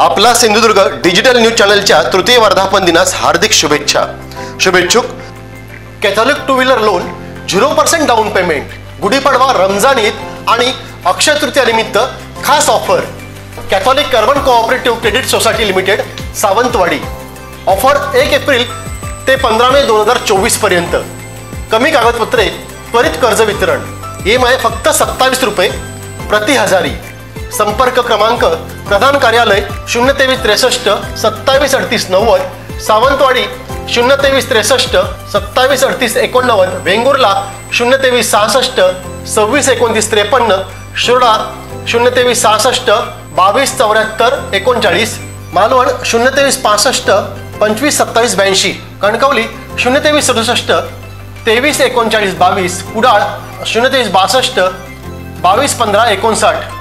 आपला Sindhudurg digital news चॅनलच्या तृतीय वर्धापन दिनास हार्दिक शुभेच्छा. शुभेच्छुक Catholic two wheeler loan 0% down payment, Gudhi Padwa, Ramzan Eid आणि अक्षय तृतीया निमित्त खास offer. Catholic urban cooperative credit society limited, Sawantwadi. Offer 1 April ते 15 मे 2024 पर्यंत. कमी कागदपत्रे, त्वरित कर्ज वितरण. EMI फक्त 27 रुपये प्रति हजारी. संपर्क क्रमांक प्रधान कार्यालय 02363 27 38 90, सावंतवाडी 02363 27 38 89, वेंगुर्ला 02366 26 29 53, शिरोडा 02366 22 74 39, मालवण 02365 25 27 82, कणकवली 02367 23 39 22, कुडाळ 02362 22 15 59.